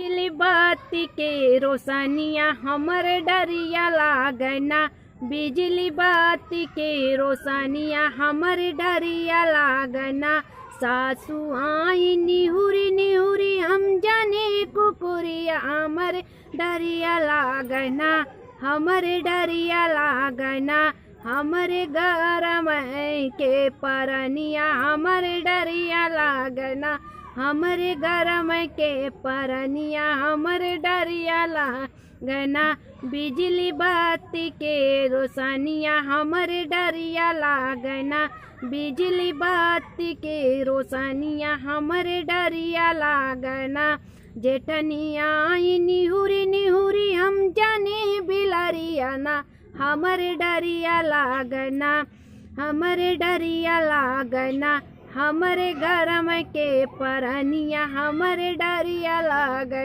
बिजली बाती के रोशनिया हमर डरिया लागना। बिजली बाती के रोशनिया हमर डरिया लागना। सासू आई निहुरी निहुरी हम जाने कुकुरिया हमर डरिया लागना। हमर डरिया लागना। हमरे गरम के परनिया हमर डरिया लागना। हमरे गरम के परनिया हमर डरिया लागना। बिजली बाती के रोशनिया हमर डरिया लागना। बिजली बाती के रोशनिया हमर डरिया लागना। जेठनिया आई निहुरी निहुरी हम जाने बिलरिया ना। हमर डरिया लागना। हमर डरिया लागना। हमरे गरम के परनिया हमर डरिया लागना।